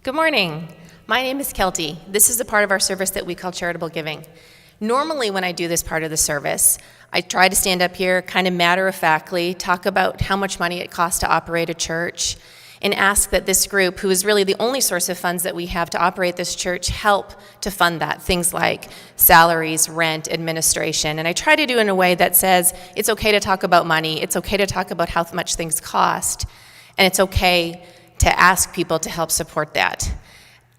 Good morning. My name is Kelty. This is a part of our service that we call charitable giving. Normally when I do this part of the service, I try to stand up here kind of matter-of-factly, talk about how much money it costs to operate a church, and ask that this group, who is really the only source of funds that we have to operate this church, help to fund that. Things like salaries, rent, administration. And I try to do it in a way that says it's okay to talk about money, it's okay to talk about how much things cost, and it's okay to ask people to help support that.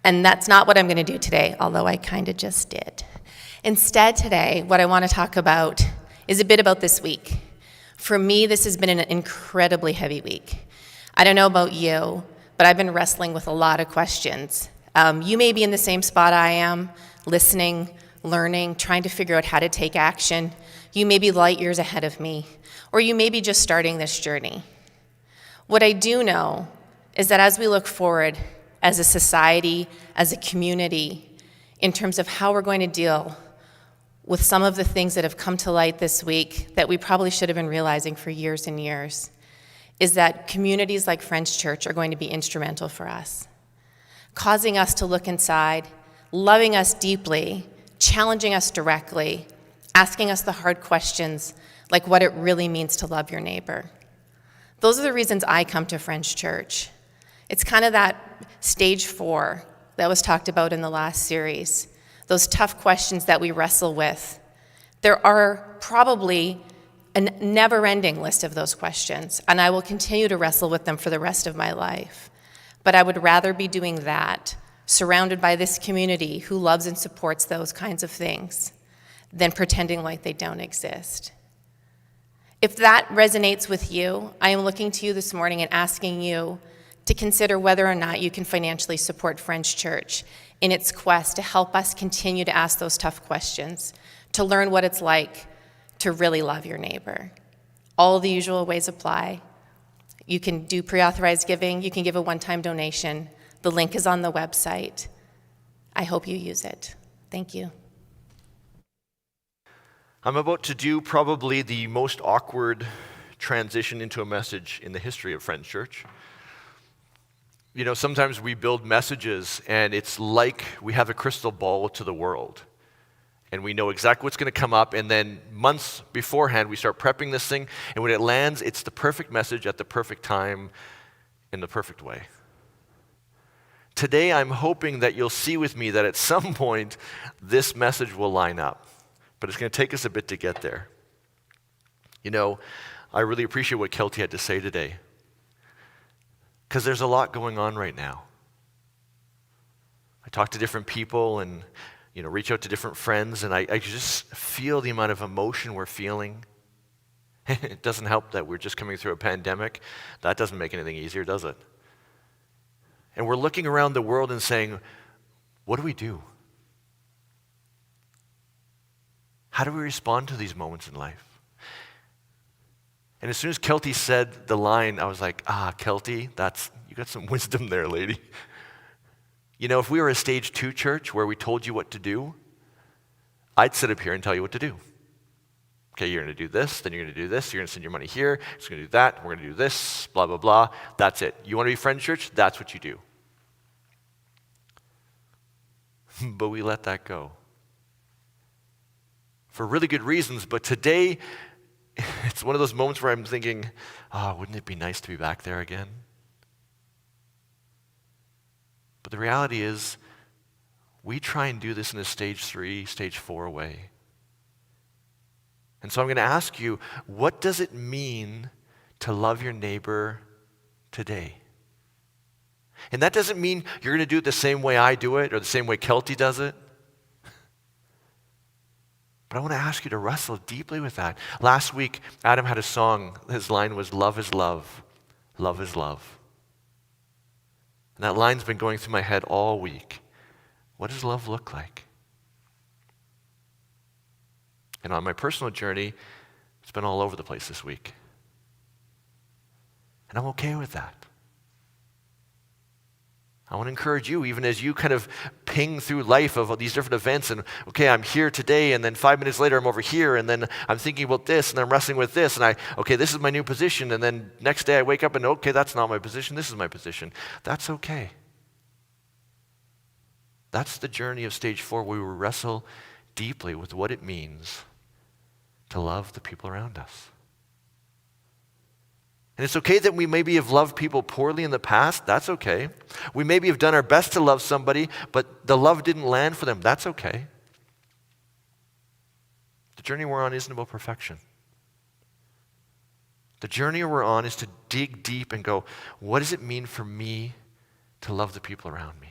And that's not what I'm going to do today, although I kind of just did. Instead today, what I want to talk about is a bit about this week. For me, this has been an incredibly heavy week. I don't know about you, but I've been wrestling with a lot of questions. You may be in the same spot I am, listening, learning, trying to figure out how to take action. You may be light years ahead of me, or you may be just starting this journey. What I do know is that as we look forward as a society, as a community, in terms of how we're going to deal with some of the things that have come to light this week that we probably should have been realizing for years and years, is that communities like Friends Church are going to be instrumental for us, causing us to look inside, loving us deeply, challenging us directly, asking us the hard questions like what it really means to love your neighbor. Those are the reasons I come to Friends Church. It's kind of that stage 4 that was talked about in the last series, those tough questions that we wrestle with. There are probably a never-ending list of those questions, and I will continue to wrestle with them for the rest of my life. But I would rather be doing that, surrounded by this community who loves and supports those kinds of things, than pretending like they don't exist. If that resonates with you, I am looking to you this morning and asking you to consider whether or not you can financially support Friends Church in its quest to help us continue to ask those tough questions, to learn what it's like to really love your neighbor. All the usual ways apply. You can do pre-authorized giving, you can give a one-time donation. The link is on the website. I hope you use it. Thank you. I'm about to do probably the most awkward transition into a message in the history of Friends Church. You know, sometimes we build messages and it's like we have a crystal ball to the world. And we know exactly what's going to come up, and then months beforehand we start prepping this thing, and when it lands, it's the perfect message at the perfect time in the perfect way. Today I'm hoping that you'll see with me that at some point this message will line up, but it's going to take us a bit to get there. You know, I really appreciate what Kelty had to say today, because there's a lot going on right now. I talk to different people and reach out to different friends, and I just feel the amount of emotion we're feeling. It doesn't help that we're just coming through a pandemic. That doesn't make anything easier, does it? And we're looking around the world and saying, what do we do? How do we respond to these moments in life? And as soon as Kelty said the line, I was like, Kelty, you got some wisdom there, lady. You know, if we were a stage 2 church where we told you what to do, I'd sit up here and tell you what to do. Okay, you're going to do this, then you're going to do this, you're going to send your money here, it's going to do that, we're going to do this, blah, blah, blah. That's it. You want to be Friends Church? That's what you do. But we let that go. For really good reasons, but today, it's one of those moments where I'm thinking, wouldn't it be nice to be back there again? But the reality is, we try and do this in a stage 3, stage 4 way. And so I'm going to ask you, what does it mean to love your neighbor today? And that doesn't mean you're going to do it the same way I do it or the same way Kelty does it. But I want to ask you to wrestle deeply with that. Last week, Adam had a song. His line was, love is love, love is love. And that line's been going through my head all week. What does love look like? And on my personal journey, it's been all over the place this week. And I'm okay with that. I want to encourage you, even as you kind of ping through life of these different events, and okay, I'm here today, and then 5 minutes later I'm over here, and then I'm thinking about this, and I'm wrestling with this, and okay, this is my new position, and then next day I wake up and okay, that's not my position, this is my position. That's okay. That's the journey of stage 4, where we wrestle deeply with what it means to love the people around us. And it's okay that we maybe have loved people poorly in the past. That's okay. We maybe have done our best to love somebody, but the love didn't land for them. That's okay. The journey we're on isn't about perfection. The journey we're on is to dig deep and go, what does it mean for me to love the people around me?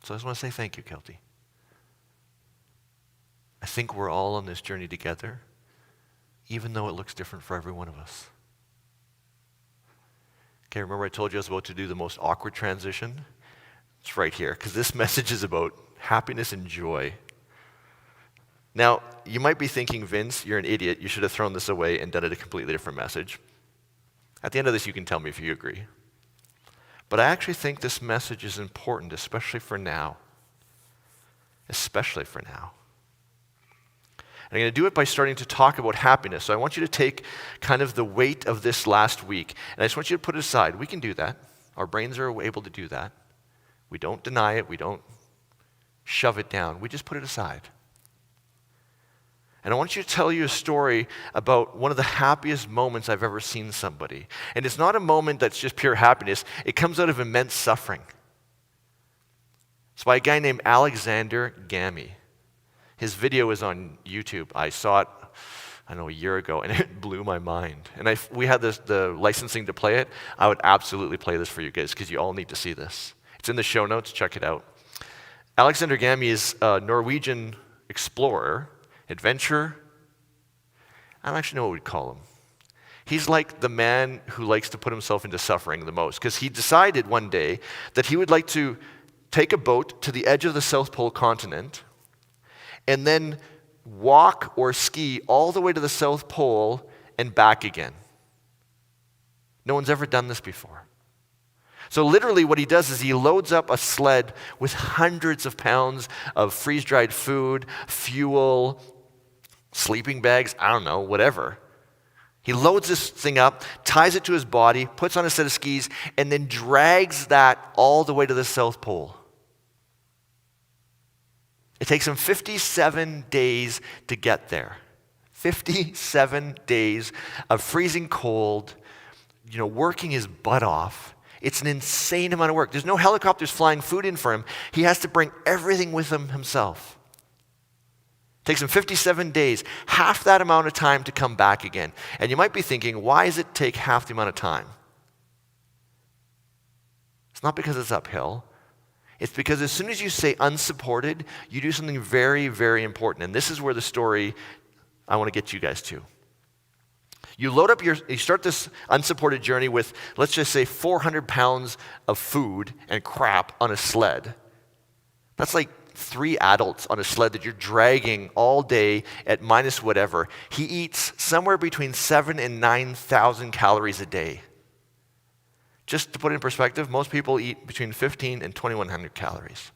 So I just want to say thank you, Kelty. I think we're all on this journey together, even though it looks different for every one of us. Okay, remember I told you I was about to do the most awkward transition? It's right here, because this message is about happiness and joy. Now, you might be thinking, Vince, you're an idiot. You should have thrown this away and done it a completely different message. At the end of this, you can tell me if you agree. But I actually think this message is important, especially for now. Especially for now. And I'm going to do it by starting to talk about happiness. So I want you to take kind of the weight of this last week, and I just want you to put it aside. We can do that. Our brains are able to do that. We don't deny it. We don't shove it down. We just put it aside. And I want you to tell you a story about one of the happiest moments I've ever seen somebody. And it's not a moment that's just pure happiness. It comes out of immense suffering. It's by a guy named Aleksander Gamme. His video is on YouTube. I saw it, a year ago, and it blew my mind. And if we had the licensing to play it, I would absolutely play this for you guys, because you all need to see this. It's in the show notes. Check it out. Aleksander Gamme is a Norwegian explorer, adventurer. I don't actually know what we'd call him. He's like the man who likes to put himself into suffering the most, because he decided one day that he would like to take a boat to the edge of the South Pole continent and then walk or ski all the way to the South Pole and back again. No one's ever done this before. So literally what he does is he loads up a sled with hundreds of pounds of freeze-dried food, fuel, sleeping bags, I don't know, whatever. He loads this thing up, ties it to his body, puts on a set of skis, and then drags that all the way to the South Pole. It takes him 57 days to get there. 57 days of freezing cold, working his butt off. It's an insane amount of work. There's no helicopters flying food in for him. He has to bring everything with him himself. It takes him 57 days, half that amount of time to come back again. And you might be thinking, why does it take half the amount of time? It's not because it's uphill. It's because as soon as you say unsupported, you do something very, very important. And this is where the story I want to get you guys to. You start this unsupported journey with, let's just say, 400 pounds of food and crap on a sled. That's like 3 adults on a sled that you're dragging all day at minus whatever. He eats somewhere between 7,000 and 9,000 calories a day. Just to put it in perspective, most people eat between 15 and 2,100 calories.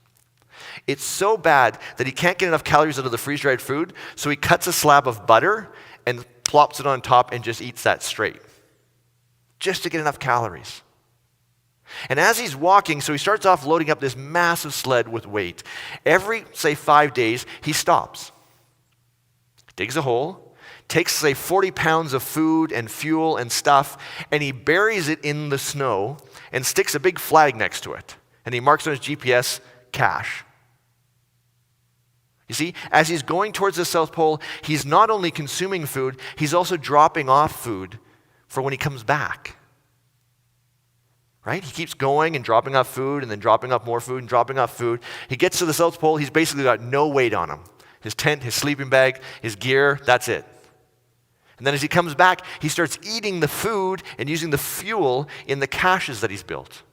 It's so bad that he can't get enough calories out of the freeze-dried food, so he cuts a slab of butter and plops it on top and just eats that straight, just to get enough calories. And as he's walking, so he starts off loading up this massive sled with weight. Every, say, 5 days, he stops, digs a hole, takes, say, 40 pounds of food and fuel and stuff, and he buries it in the snow and sticks a big flag next to it. And he marks on his GPS, cache. You see, as he's going towards the South Pole, he's not only consuming food, he's also dropping off food for when he comes back. Right? He keeps going and dropping off food and then dropping off more food and dropping off food. He gets to the South Pole, he's basically got no weight on him. His tent, his sleeping bag, his gear, that's it. And then as he comes back, he starts eating the food and using the fuel in the caches that he's built.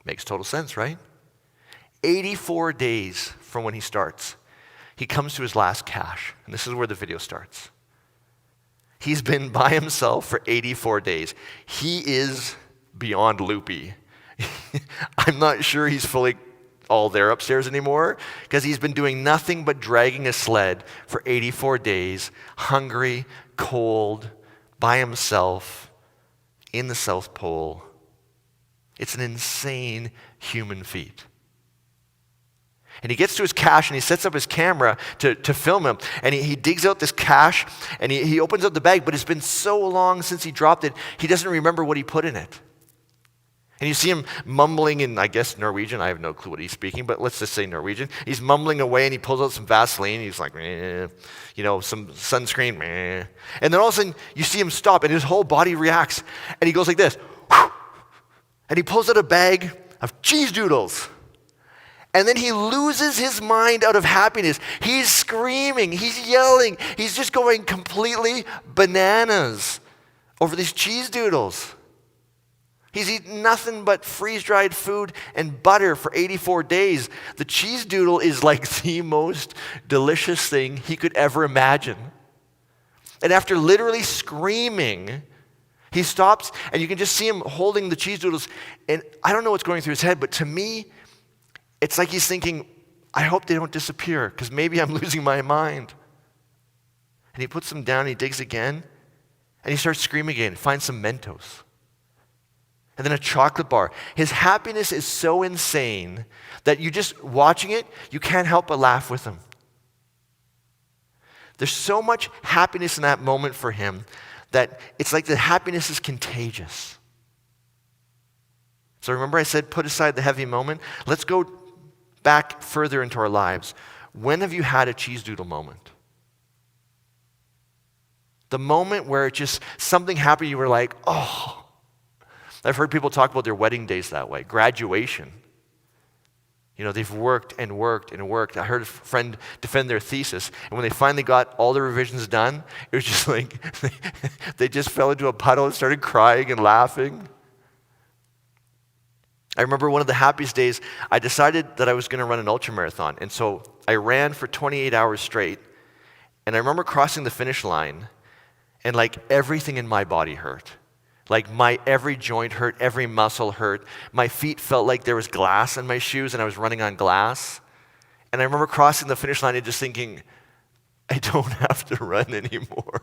Makes total sense, right? 84 days from when he starts, he comes to his last cache. And this is where the video starts. He's been by himself for 84 days. He is beyond loopy. I'm not sure he's fully all there upstairs anymore, because he's been doing nothing but dragging a sled for 84 days, hungry, cold, by himself, in the South Pole, It's an insane human feat. And he gets to his cache and he sets up his camera to film him. And he digs out this cache and he opens up the bag, but it's been so long since he dropped it, he doesn't remember what he put in it. And you see him mumbling in, I guess, Norwegian. I have no clue what he's speaking, but let's just say Norwegian. He's mumbling away and he pulls out some Vaseline. He's like, some sunscreen. Meh. And then all of a sudden you see him stop and his whole body reacts. And he goes like this. And he pulls out a bag of Cheez Doodles. And then he loses his mind out of happiness. He's screaming, he's yelling, he's just going completely bananas over these Cheez Doodles. He's eaten nothing but freeze-dried food and butter for 84 days. The Cheez Doodle is like the most delicious thing he could ever imagine. And after literally screaming, he stops and you can just see him holding the Cheez Doodles. And I don't know what's going through his head, but to me, it's like he's thinking, I hope they don't disappear because maybe I'm losing my mind. And he puts them down, he digs again, and he starts screaming again, finds some Mentos. And then a chocolate bar. His happiness is so insane that you just watching it, you can't help but laugh with him. There's so much happiness in that moment for him that it's like the happiness is contagious. So remember I said put aside the heavy moment? Let's go back further into our lives. When have you had a Cheez Doodle moment? The moment where it just, something happened, you were like, oh. I've heard people talk about their wedding days that way. Graduation. They've worked and worked and worked. I heard a friend defend their thesis, and when they finally got all the revisions done, it was just like, they just fell into a puddle and started crying and laughing. I remember one of the happiest days, I decided that I was going to run an ultramarathon. And so I ran for 28 hours straight. And I remember crossing the finish line, and like everything in my body hurt. Like my every joint hurt, every muscle hurt. My feet felt like there was glass in my shoes and I was running on glass. And I remember crossing the finish line and just thinking, I don't have to run anymore.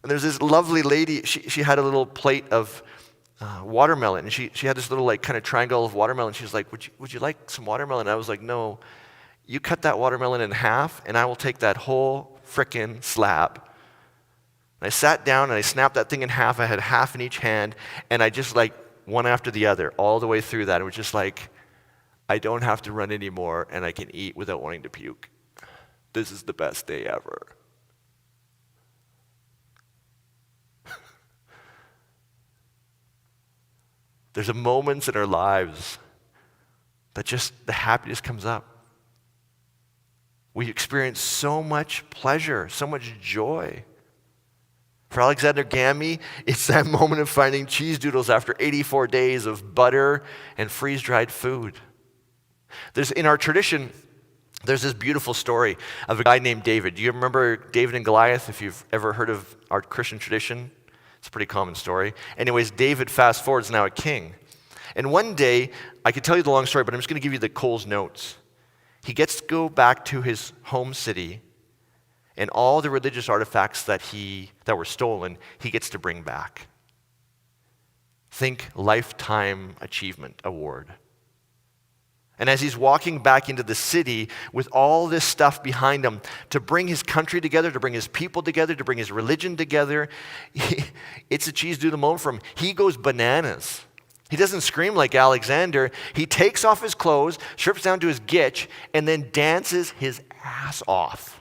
And there's this lovely lady, she had a little plate of watermelon, and she had this little like kind of triangle of watermelon. She was like, would you like some watermelon? And I was like, no, you cut that watermelon in half and I will take that whole frickin' slab. And I sat down and I snapped that thing in half. I had half in each hand and I just like one after the other all the way through that. It was just like, I don't have to run anymore and I can eat without wanting to puke. This is the best day ever. There's a moments in our lives that just the happiness comes up. We experience so much pleasure, so much joy. For Aleksander Gamme, it's that moment of finding Cheez Doodles after 84 days of butter and freeze-dried food. In our tradition, there's this beautiful story of a guy named David. Do you remember David and Goliath, if you've ever heard of our Christian tradition? It's a pretty common story. Anyways, David, fast forward, is now a king. And one day, I could tell you the long story, but I'm just going to give you the Cole's notes. He gets to go back to his home city, and all the religious artifacts that were stolen, he gets to bring back. Think Lifetime Achievement Award. And as he's walking back into the city with all this stuff behind him to bring his country together, to bring his people together, to bring his religion together, it's a Cheez Doodle moment for him. He goes bananas. He doesn't scream like Alexander. He takes off his clothes, strips down to his gitch, and then dances his ass off.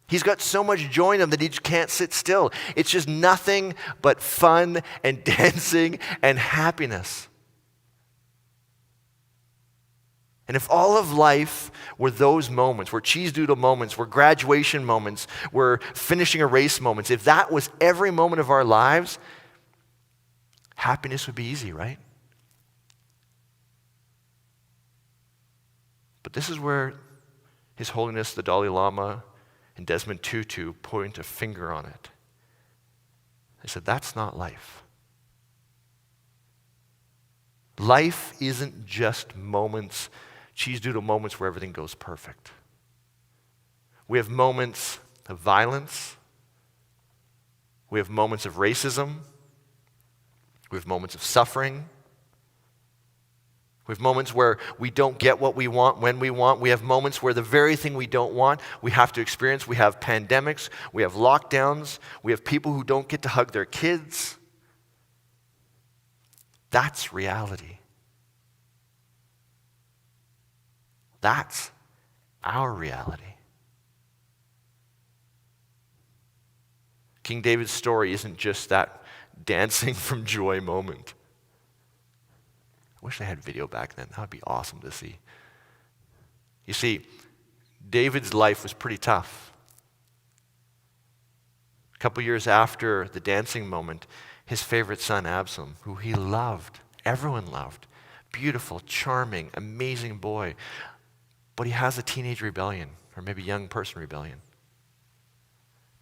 He's got so much joy in him that he just can't sit still. It's just nothing but fun and dancing and happiness. And if all of life were those moments, were Cheez Doodle moments, were graduation moments, were finishing a race moments, if that was every moment of our lives, happiness would be easy, right? But this is where His Holiness the Dalai Lama and Desmond Tutu point a finger on it. They said, that's not life. Life isn't just moments, Cheez Doodle moments where everything goes perfect. We have moments of violence. We have moments of racism. We have moments of suffering. We have moments where we don't get what we want when we want. We have moments where the very thing we don't want, we have to experience. We have pandemics. We have lockdowns. We have people who don't get to hug their kids. That's reality. That's our reality. King David's story isn't just that dancing from joy moment. I wish I had video back then. That would be awesome to see. You see, David's life was pretty tough. A couple years after the dancing moment, his favorite son, Absalom, who he loved, everyone loved, beautiful, charming, amazing boy, but he has a teenage rebellion, or maybe young person rebellion.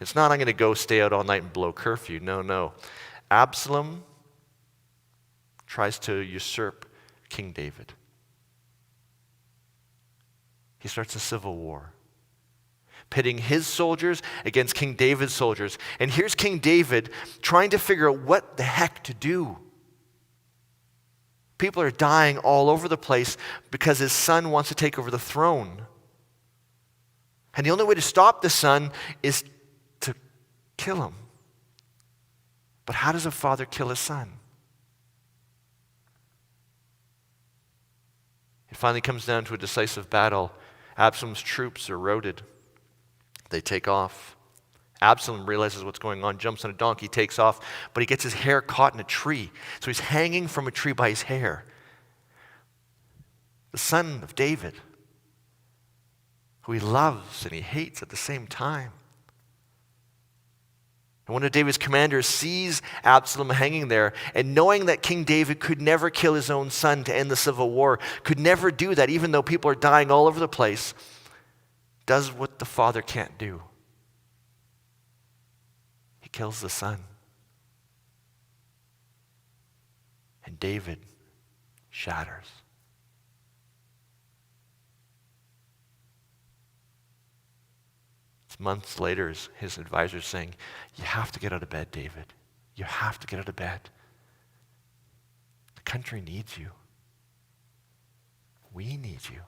It's not, I'm going to go stay out all night and blow curfew. No. Absalom tries to usurp King David. He starts a civil war, pitting his soldiers against King David's soldiers. And here's King David trying to figure out what the heck to do. People are dying all over the place because his son wants to take over the throne. And the only way to stop the son is to kill him. But how does a father kill his son? It finally comes down to a decisive battle. Absalom's troops are routed. They take off. Absalom realizes what's going on, jumps on a donkey, takes off, but he gets his hair caught in a tree. So he's hanging from a tree by his hair. The son of David, who he loves and he hates at the same time. And one of David's commanders sees Absalom hanging there, and knowing that King David could never kill his own son to end the civil war, could never do that, even though people are dying all over the place, does what the father can't do. He kills the son. And David shatters. Months later, his advisors saying, you have to get out of bed, David. You have to get out of bed. The country needs you. We need you.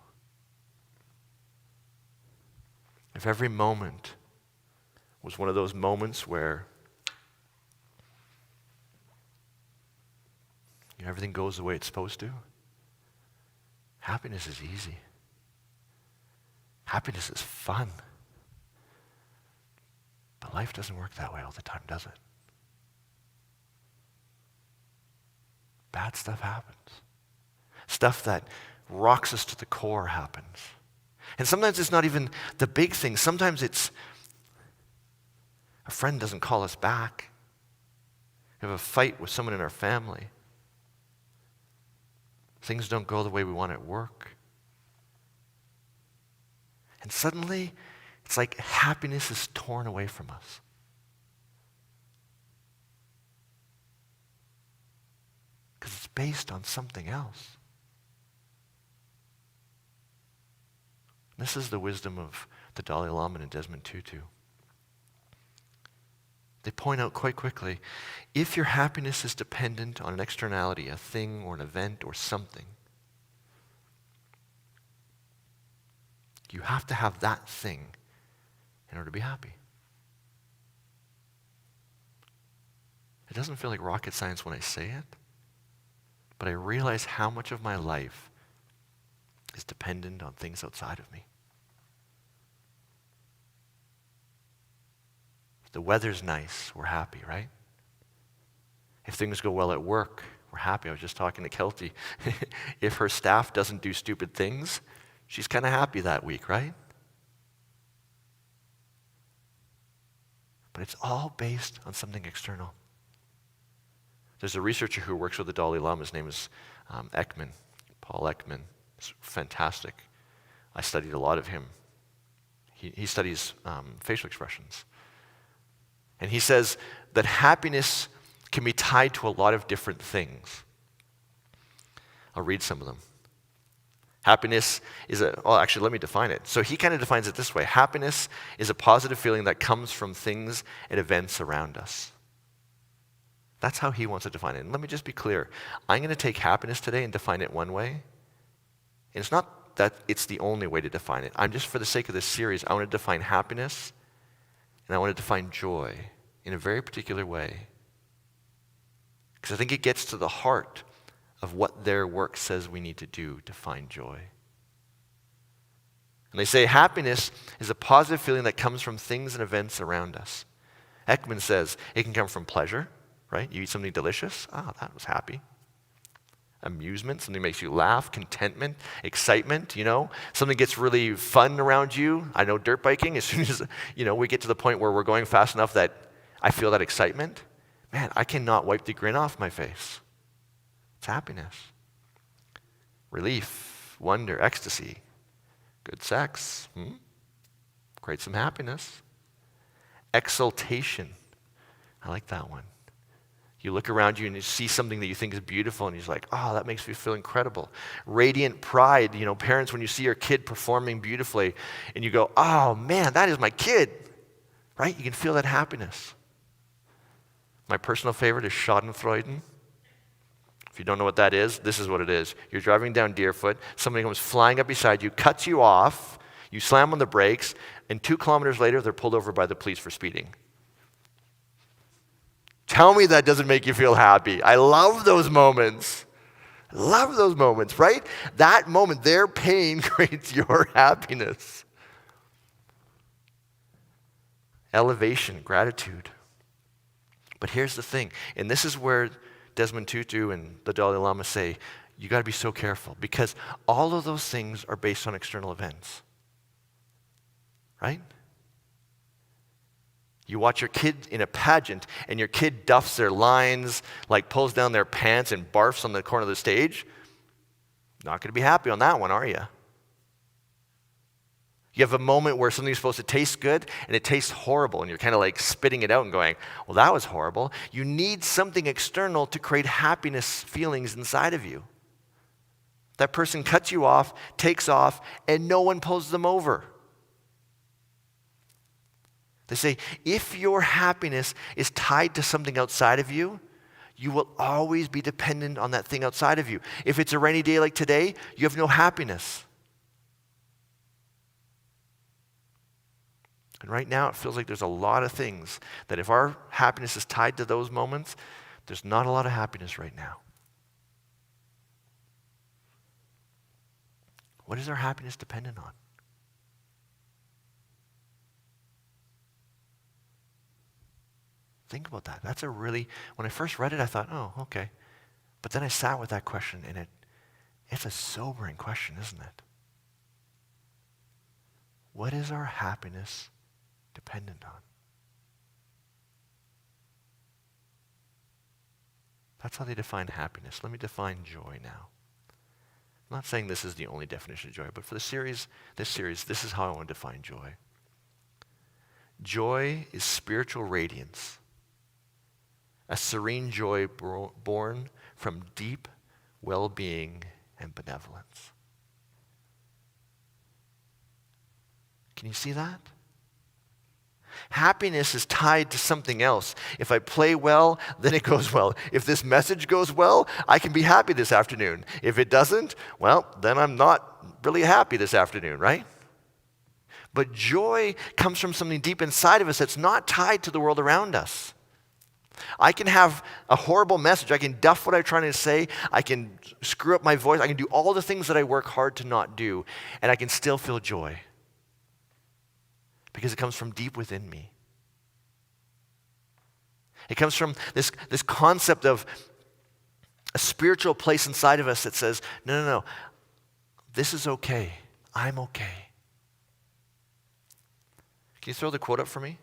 If every moment was one of those moments where everything goes the way it's supposed to, happiness is easy. Happiness is fun. But life doesn't work that way all the time, does it? Bad stuff happens. Stuff that rocks us to the core happens. And sometimes it's not even the big things. Sometimes it's a friend doesn't call us back. We have a fight with someone in our family. Things don't go the way we want at work. And suddenly, it's like happiness is torn away from us. Because it's based on something else. This is the wisdom of the Dalai Lama and Desmond Tutu. They point out quite quickly, if your happiness is dependent on an externality, a thing or an event or something, you have to have that thing in order to be happy. It doesn't feel like rocket science when I say it, but I realize how much of my life is dependent on things outside of me. If the weather's nice, we're happy, right? If things go well at work, we're happy. I was just talking to Kelty. If her staff doesn't do stupid things, she's kind of happy that week, right? But it's all based on something external. There's a researcher who works with the Dalai Lama. His name is Ekman, Paul Ekman. It's fantastic. I studied a lot of him. He studies facial expressions. And he says that happiness can be tied to a lot of different things. I'll read some of them. Happiness is actually, let me define it. So he kind of defines it this way. Happiness is a positive feeling that comes from things and events around us. That's how he wants to define it. And let me just be clear. I'm going to take happiness today and define it one way. And it's not that it's the only way to define it. I'm just, for the sake of this series, I want to define happiness and I want to define joy in a very particular way. Because I think it gets to the heart of what their work says we need to do to find joy. And they say happiness is a positive feeling that comes from things and events around us. Ekman says it can come from pleasure, right? You eat something delicious, that was happy. Amusement, something makes you laugh. Contentment, excitement, something gets really fun around you. I know dirt biking, as soon as, we get to the point where we're going fast enough that I feel that excitement, man, I cannot wipe the grin off my face. It's happiness. Relief, wonder, ecstasy, good sex, create some happiness. Exaltation, I like that one. You look around you and you see something that you think is beautiful and you're like, that makes me feel incredible. Radiant pride, parents, when you see your kid performing beautifully and you go, oh man, that is my kid, right? You can feel that happiness. My personal favorite is Schadenfreude. If you don't know what that is, this is what it is. You're driving down Deerfoot, somebody comes flying up beside you, cuts you off, you slam on the brakes, and 2 kilometers later, they're pulled over by the police for speeding. Tell me that doesn't make you feel happy. I love those moments. Love those moments, right? That moment, their pain creates your happiness. Elevation, gratitude. But here's the thing, and this is where Desmond Tutu and the Dalai Lama say, you got to be so careful, because all of those things are based on external events. Right? You watch your kid in a pageant, and your kid duffs their lines, like pulls down their pants and barfs on the corner of the stage. Not going to be happy on that one, are you? You have a moment where something's supposed to taste good, and it tastes horrible, and you're kind of like spitting it out and going, well, that was horrible. You need something external to create happiness feelings inside of you. That person cuts you off, takes off, and no one pulls them over. They say, if your happiness is tied to something outside of you, you will always be dependent on that thing outside of you. If it's a rainy day like today, you have no happiness. And right now, it feels like there's a lot of things that if our happiness is tied to those moments, there's not a lot of happiness right now. What is our happiness dependent on? Think about that. That's when I first read it, I thought, oh, okay. But then I sat with that question, and it's a sobering question, isn't it? What is our happiness dependent on? That's how they define happiness. Let me define joy now. I'm not saying this is the only definition of joy, but for this series, this is how I want to define joy. Joy is spiritual radiance. A serene joy born from deep well-being and benevolence. Can you see that? Happiness is tied to something else. If I play well, then it goes well. If this message goes well, I can be happy this afternoon. If it doesn't, well, then I'm not really happy this afternoon, right? But joy comes from something deep inside of us that's not tied to the world around us. I can have a horrible message. I can duff what I'm trying to say. I can screw up my voice. I can do all the things that I work hard to not do, and I can still feel joy because it comes from deep within me. It comes from this concept of a spiritual place inside of us that says, no, this is okay. I'm okay. Can you throw the quote up for me?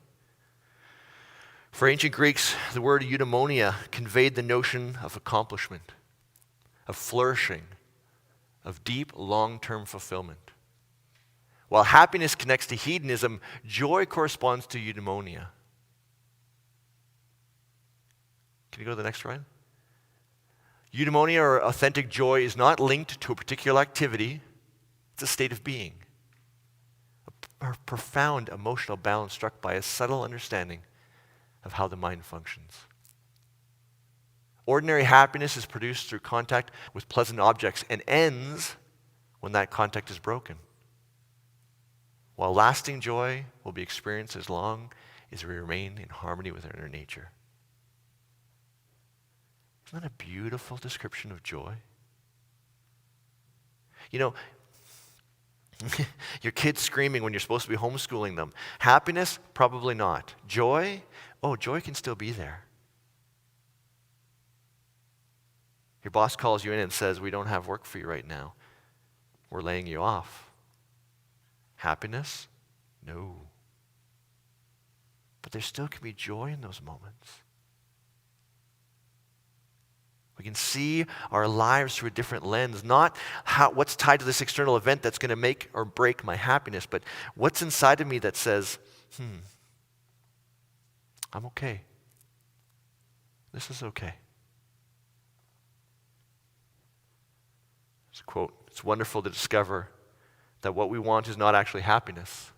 For ancient Greeks, the word eudaimonia conveyed the notion of accomplishment, of flourishing, of deep, long-term fulfillment. While happiness connects to hedonism, joy corresponds to eudaimonia. Can you go to the next slide? Eudaimonia, or authentic joy, is not linked to a particular activity. It's a state of being. A profound emotional balance struck by a subtle understanding of how the mind functions. Ordinary happiness is produced through contact with pleasant objects and ends when that contact is broken. While lasting joy will be experienced as long as we remain in harmony with our inner nature. Isn't that a beautiful description of joy? You know, your kids screaming when you're supposed to be homeschooling them. Happiness? Probably not. Joy? Oh, joy can still be there. Your boss calls you in and says, we don't have work for you right now. We're laying you off. Happiness? No. But there still can be joy in those moments. We can see our lives through a different lens, not what's tied to this external event that's going to make or break my happiness, but what's inside of me that says, I'm okay. This is okay. It's a quote. It's wonderful to discover that what we want is not actually happiness.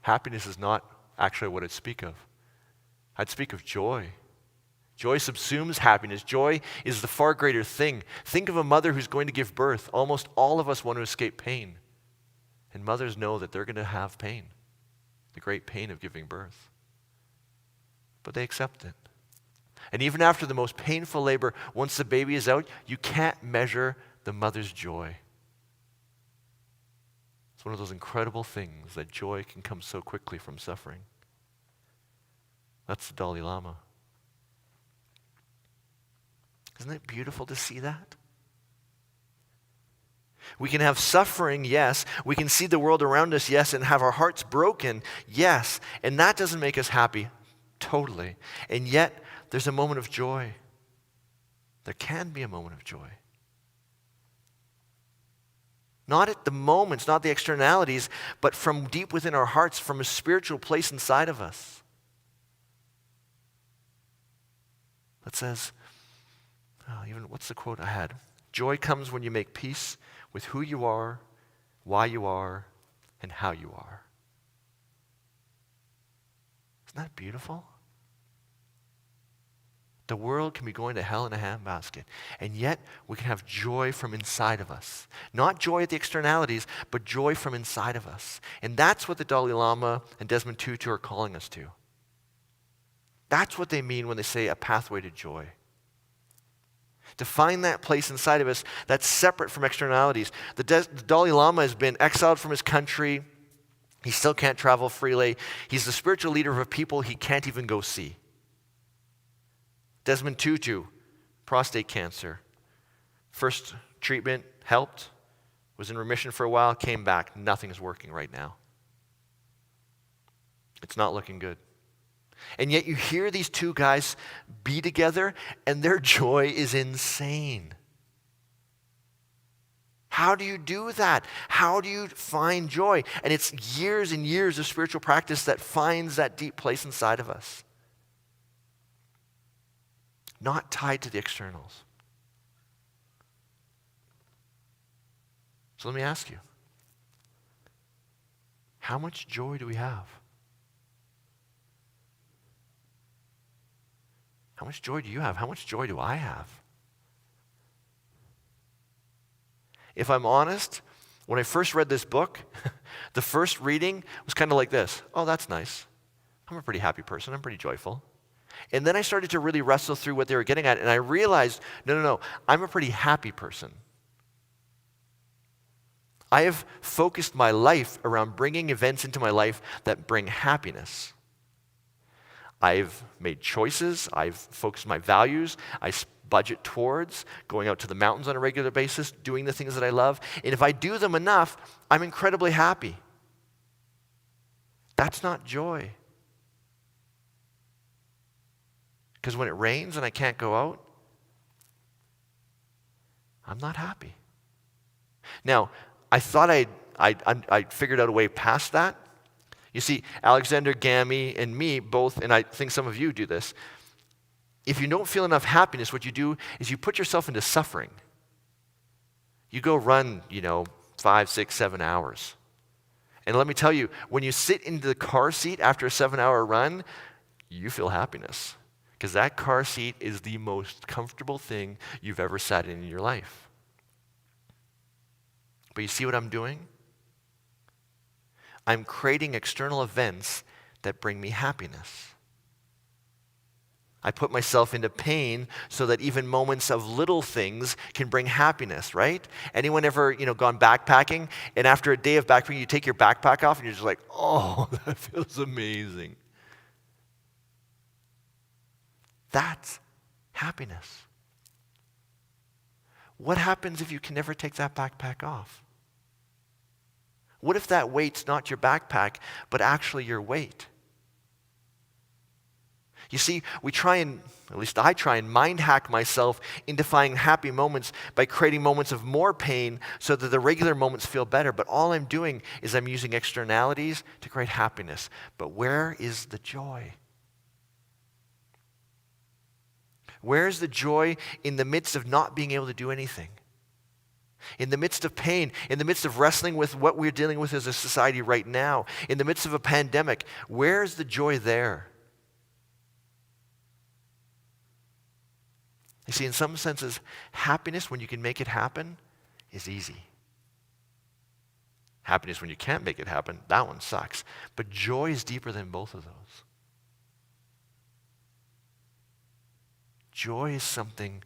Happiness is not actually what I'd speak of. I'd speak of joy. Joy subsumes happiness. Joy is the far greater thing. Think of a mother who's going to give birth. Almost all of us want to escape pain. And mothers know that they're going to have pain, the great pain of giving birth. But they accept it. And even after the most painful labor, once the baby is out, you can't measure the mother's joy. It's one of those incredible things that joy can come so quickly from suffering. That's the Dalai Lama. Isn't it beautiful to see that? We can have suffering, yes. We can see the world around us, yes, and have our hearts broken, yes. And that doesn't make us happy, totally. And yet, there's a moment of joy. There can be a moment of joy. Not at the moments, not the externalities, but from deep within our hearts, from a spiritual place inside of us. That says, what's the quote I had? Joy comes when you make peace with who you are, why you are, and how you are. Isn't that beautiful? The world can be going to hell in a handbasket, and yet we can have joy from inside of us. Not joy at the externalities, but joy from inside of us. And that's what the Dalai Lama and Desmond Tutu are calling us to. That's what they mean when they say a pathway to joy. To find that place inside of us that's separate from externalities. The Dalai Lama has been exiled from his country. He still can't travel freely. He's the spiritual leader of a people he can't even go see. Desmond Tutu, prostate cancer. First treatment helped, was in remission for a while, came back. Nothing is working right now. It's not looking good. And yet you hear these two guys be together, and their joy is insane. How do you do that? How do you find joy? And it's years and years of spiritual practice that finds that deep place inside of us. Not tied to the externals. So let me ask you, how much joy do we have? How much joy do you have? How much joy do I have? If I'm honest, when I first read this book, the first reading was kind of like this. Oh, that's nice. I'm a pretty happy person. I'm pretty joyful. And then I started to really wrestle through what they were getting at, and I realized, no, I'm a pretty happy person. I have focused my life around bringing events into my life that bring happiness. I've made choices, I've focused my values, I budget towards going out to the mountains on a regular basis, doing the things that I love, and if I do them enough, I'm incredibly happy. That's not joy. Because when it rains and I can't go out, I'm not happy. Now, I thought I'd figured out a way past that. You see, Aleksander Gamme and me both, and I think some of you do this, if you don't feel enough happiness, what you do is you put yourself into suffering. You go run, 5, 6, 7 hours. And let me tell you, when you sit into the car seat after a 7-hour run, you feel happiness. Because that car seat is the most comfortable thing you've ever sat in your life. But you see what I'm doing? I'm creating external events that bring me happiness. I put myself into pain so that even moments of little things can bring happiness, right? Anyone ever, gone backpacking, and after a day of backpacking, you take your backpack off and you're just like, oh, that feels amazing. That's happiness. What happens if you can never take that backpack off? What if that weight's not your backpack, but actually your weight? You see, at least I try and mind hack myself into finding happy moments by creating moments of more pain so that the regular moments feel better. But all I'm doing is I'm using externalities to create happiness. But where is the joy? Where is the joy in the midst of not being able to do anything? In the midst of pain, in the midst of wrestling with what we're dealing with as a society right now, in the midst of a pandemic, where is the joy there? You see, in some senses, happiness, when you can make it happen, is easy. Happiness when you can't make it happen, that one sucks. But joy is deeper than both of those. Joy is something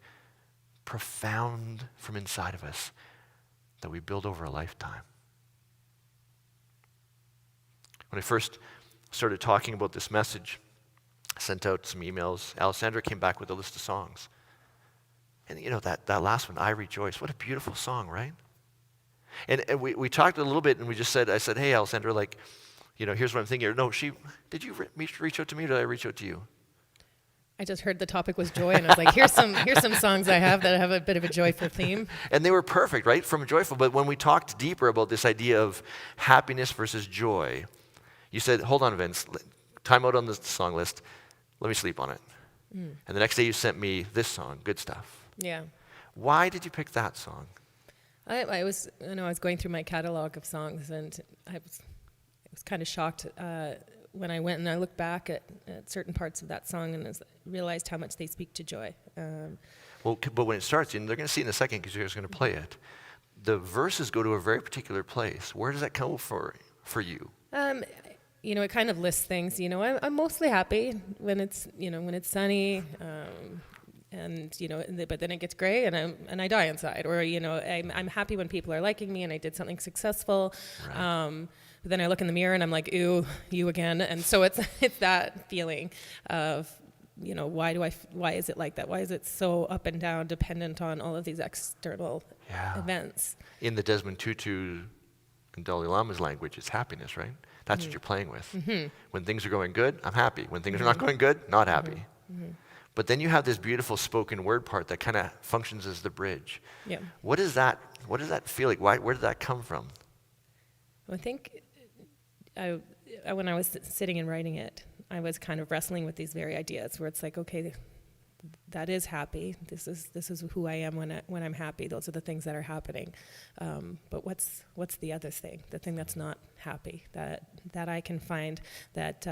profound from inside of us that we build over a lifetime. When I first started talking about this message, I sent out some emails. Aleksander came back with a list of songs. And that last one, I Rejoice, what a beautiful song, right? And we talked a little bit, and I said, hey, Aleksander, here's what I'm thinking. No, did you reach out to me, or did I reach out to you? I just heard the topic was joy, and I was like, here's some songs I have that have a bit of a joyful theme. And they were perfect, right, from joyful. But when we talked deeper about this idea of happiness versus joy, you said, hold on, Vince, time out on the song list. Let me sleep on it. And the next day you sent me this song, Good Stuff. Yeah. Why did you pick that song? I was going through my catalog of songs, and I was kind of shocked when I went and I looked back at certain parts of that song and realized how much they speak to joy. But when it starts, and they're going to see in a second because you're just going to play it, the verses go to a very particular place. Where does that come for you? It kind of lists things. I'm mostly happy when it's sunny. But then it gets gray and I die inside, or I'm happy when people are liking me and I did something successful. Right. But then I look in the mirror and I'm like, ooh, you again. And so it's that feeling of why is it like that? Why is it so up and down, dependent on all of these external events? In the Desmond Tutu and Dalai Lama's language, it's happiness, right? That's what you're playing with. Mm-hmm. When things are going good, I'm happy. When things are not going good, not happy. Mm-hmm. But then you have this beautiful spoken word part that kind of functions as the bridge. Yeah. What does that feel like? Where did that come from? I think when I was sitting and writing it, I was kind of wrestling with these very ideas where it's like, okay, that is happy. This is who I am when I'm happy. Those are the things that are happening. But what's the other thing? The thing that's not happy that I can find that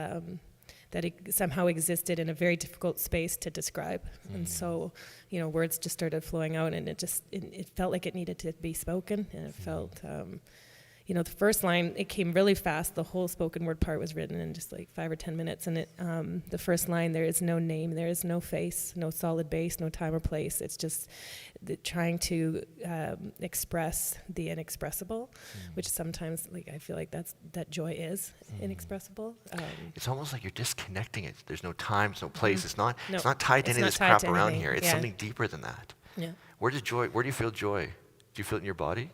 it somehow existed in a very difficult space to describe. And so, words just started flowing out, and it felt like it needed to be spoken, and it felt, the first line, it came really fast. The whole spoken word part was written in just like 5 or 10 minutes, and the first line, there is no name, there is no face, no solid base, no time or place. It's just trying to express the inexpressible, which sometimes, I feel like that joy is inexpressible. It's almost like you're disconnecting it. There's no time, there's no place. It's not tied to any of this crap around here. It's something deeper than that. Yeah. Where do you feel joy? Do you feel it in your body?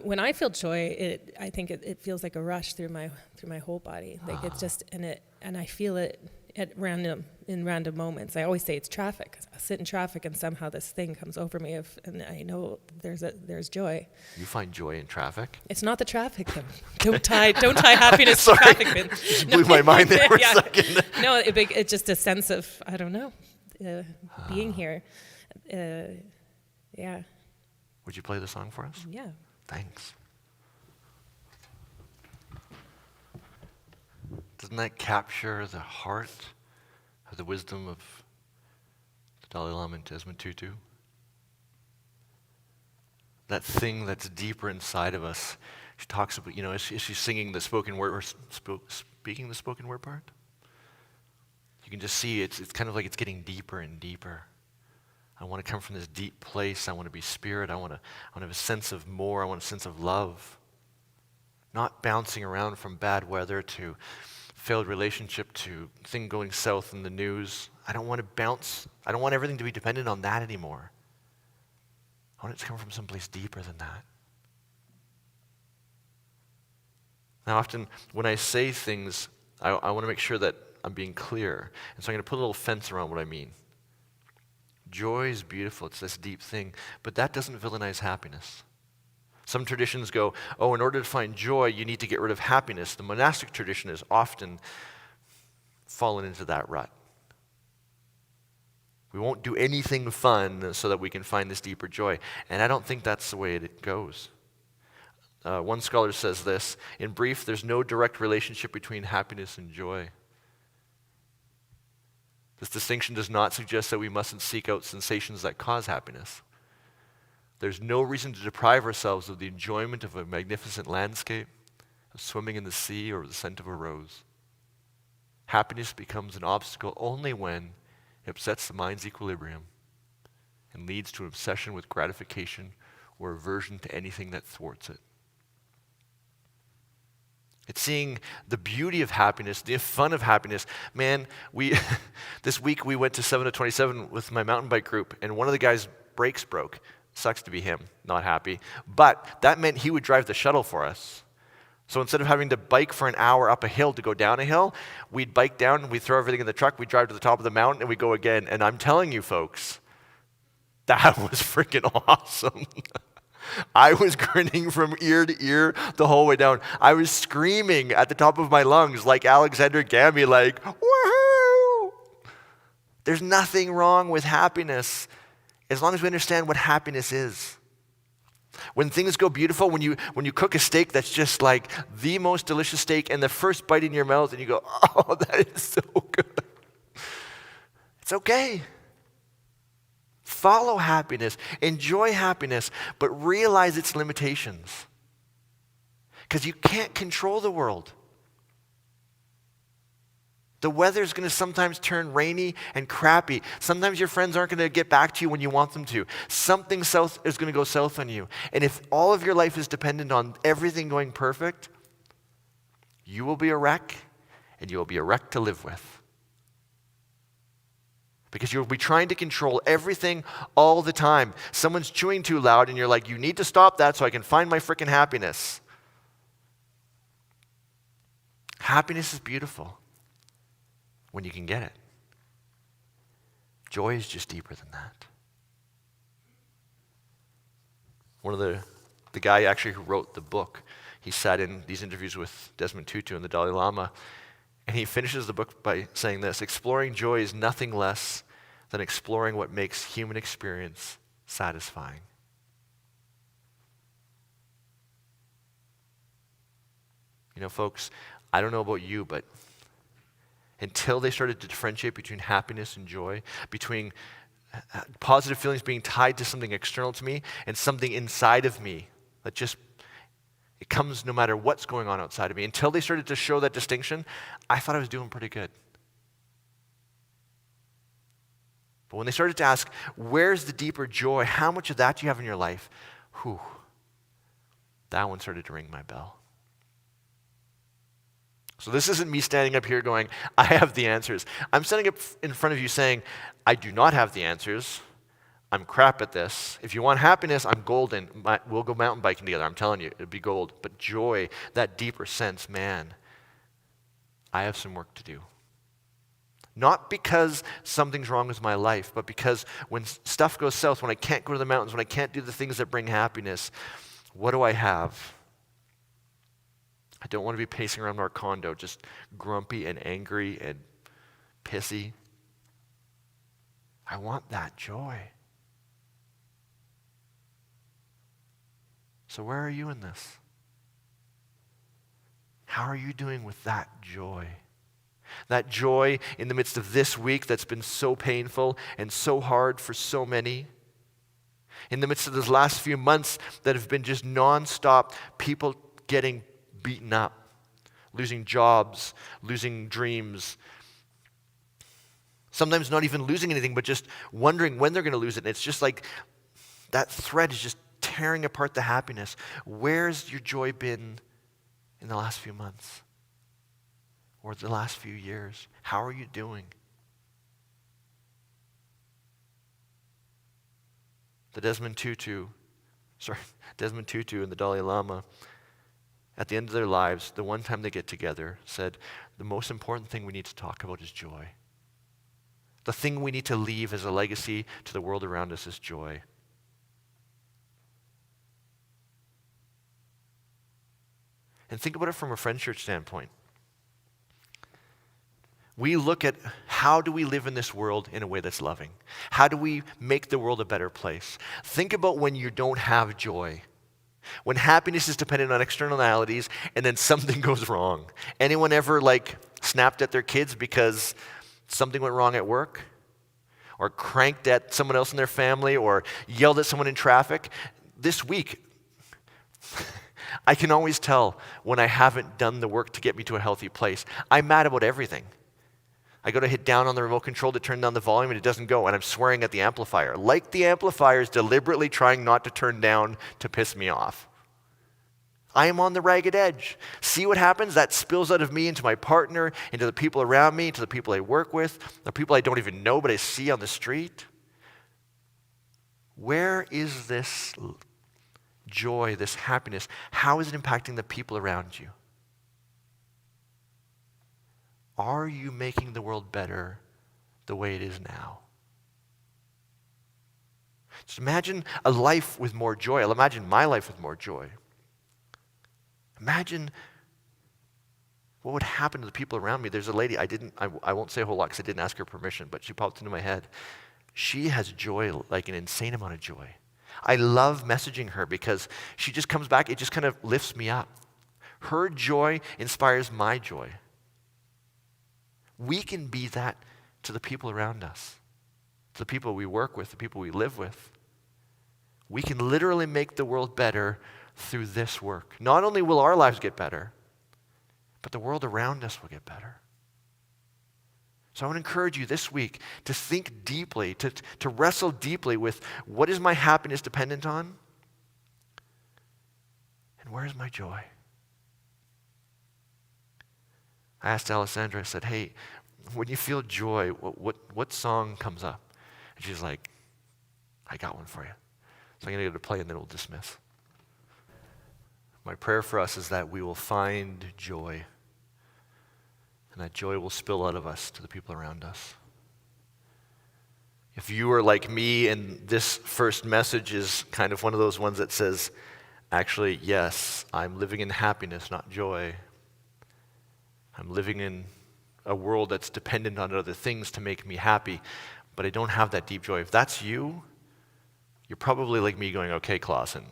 When I feel joy, I think it feels like a rush through my whole body. Like it's just, and I feel it in random moments. I always say it's traffic. I sit in traffic and somehow this thing comes over me, and I know there's joy. You find joy in traffic? It's not the traffic though. Don't tie happiness to traffic. It blew my mind there for a second. No, it's just a sense of, I don't know, being here. Yeah. Would you play the song for us? Yeah. Thanks. Doesn't that capture the heart have the wisdom of the Dalai Lama and Desmond Tutu. That thing that's deeper inside of us. She talks about, is she singing the spoken word or speaking the spoken word part? You can just see it's kind of like it's getting deeper and deeper. I want to come from this deep place. I want to be spirit. I want to have a sense of more. I want a sense of love. Not bouncing around from bad weather to failed relationship to thing going south in the news. I don't want to bounce. I don't want everything to be dependent on that anymore. I want it to come from someplace deeper than that. Now, often when I say things, I want to make sure that I'm being clear. And so I'm going to put a little fence around what I mean. Joy is beautiful. It's this deep thing. But that doesn't villainize happiness. Some traditions go, in order to find joy, you need to get rid of happiness. The monastic tradition has often fallen into that rut. We won't do anything fun so that we can find this deeper joy. And I don't think that's the way it goes. One scholar says this, in brief, there's no direct relationship between happiness and joy. This distinction does not suggest that we mustn't seek out sensations that cause happiness. There's no reason to deprive ourselves of the enjoyment of a magnificent landscape, of swimming in the sea, or the scent of a rose. Happiness becomes an obstacle only when it upsets the mind's equilibrium and leads to an obsession with gratification or aversion to anything that thwarts it. It's seeing the beauty of happiness, the fun of happiness. Man, this week we went to 7 to 27 with my mountain bike group, and one of the guys' brakes broke. Sucks to be him, not happy. But that meant he would drive the shuttle for us. So instead of having to bike for an hour up a hill to go down a hill, we'd bike down, we'd throw everything in the truck, we'd drive to the top of the mountain, and we'd go again. And I'm telling you folks, that was freaking awesome. I was grinning from ear to ear the whole way down. I was screaming at the top of my lungs like Aleksander Gamme, like, woohoo! There's nothing wrong with happiness as long as we understand what happiness is. When things go beautiful, when you cook a steak that's just like the most delicious steak and the first bite in your mouth and you go, oh, that is so good. It's okay. Follow happiness, enjoy happiness, but realize its limitations. Because you can't control the world. The weather's going to sometimes turn rainy and crappy. Sometimes your friends aren't going to get back to you when you want them to. Something south is going to go south on you. And if all of your life is dependent on everything going perfect, you will be a wreck, and you will be a wreck to live with. Because you'll be trying to control everything all the time. Someone's chewing too loud, and you're like, you need to stop that so I can find my freaking happiness. Happiness is beautiful when you can get it. Joy is just deeper than that. One of the guy actually who wrote the book, he sat in these interviews with Desmond Tutu and the Dalai Lama, and he finishes the book by saying this: exploring joy is nothing less than exploring what makes human experience satisfying. You know, folks, I don't know about you, but until they started to differentiate between happiness and joy, between positive feelings being tied to something external to me and something inside of me that just, it comes no matter what's going on outside of me. Until they started to show that distinction, I thought I was doing pretty good. But when they started to ask, where's the deeper joy? How much of that do you have in your life? That one started to ring my bell. So this isn't me standing up here going, I have the answers. I'm standing up in front of you saying, I do not have the answers. I'm crap at this. If you want happiness, I'm golden. We'll go mountain biking together. I'm telling you, it'll be gold. But joy, that deeper sense, man, I have some work to do. Not because something's wrong with my life, but because when stuff goes south, when I can't go to the mountains, when I can't do the things that bring happiness, what do I have? I don't want to be pacing around our condo just grumpy and angry and pissy. I want that joy. So where are you in this? How are you doing with that joy? That joy in the midst of this week that's been so painful and so hard for so many. In the midst of those last few months that have been just nonstop, people getting beaten up, losing jobs, losing dreams. Sometimes not even losing anything, but just wondering when they're going to lose it. And it's just like that thread is just tearing apart the happiness. Where's your joy been in the last few months? Or the last few years? How are you doing? Desmond Tutu and the Dalai Lama, at the end of their lives, the one time they get together, said, the most important thing we need to talk about is joy. The thing we need to leave as a legacy to the world around us is joy. And think about it from a Friends Church standpoint. We look at how do we live in this world in a way that's loving? How do we make the world a better place? Think about when you don't have joy. When happiness is dependent on externalities and then something goes wrong. Anyone ever snapped at their kids because something went wrong at work? Or cranked at someone else in their family? Or yelled at someone in traffic? This week, I can always tell when I haven't done the work to get me to a healthy place. I'm mad about everything. I go to hit down on the remote control to turn down the volume and it doesn't go, and I'm swearing at the amplifier. Like the amplifier is deliberately trying not to turn down to piss me off. I am on the ragged edge. See what happens? That spills out of me into my partner, into the people around me, into the people I work with, the people I don't even know but I see on the street. Where is this joy, this happiness? How is it impacting the people around you? Are you making the world better the way it is now? Just imagine a life with more joy. I'll imagine my life with more joy. Imagine what would happen to the people around me. There's a lady, I won't say a whole lot because I didn't ask her permission, but she popped into my head. She has joy, like an insane amount of joy. I love messaging her because she just comes back, it just kind of lifts me up. Her joy inspires my joy. We can be that to the people around us, to the people we work with, the people we live with. We can literally make the world better through this work. Not only will our lives get better, but the world around us will get better. So I want to encourage you this week to think deeply, to wrestle deeply with what is my happiness dependent on? And where is my joy? I asked Alessandra, I said, hey, when you feel joy, what song comes up? And she's like, I got one for you. So I'm going to get to play and then we'll dismiss. My prayer for us is that we will find joy, and that joy will spill out of us to the people around us. If you are like me and this first message is kind of one of those ones that says, actually, yes, I'm living in happiness, not joy. I'm living in a world that's dependent on other things to make me happy, but I don't have that deep joy. If that's you, you're probably like me going, okay, Clausen,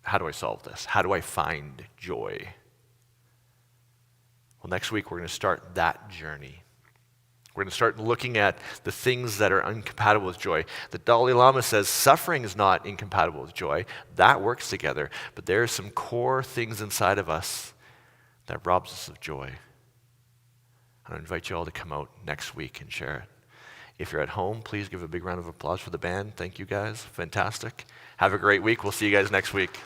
how do I solve this? How do I find joy? Well, next week we're going to start that journey. We're going to start looking at the things that are incompatible with joy. The Dalai Lama says suffering is not incompatible with joy. That works together. But there are some core things inside of us that robs us of joy. I invite you all to come out next week and share it. If you're at home, please give a big round of applause for the band. Thank you guys. Fantastic. Have a great week. We'll see you guys next week.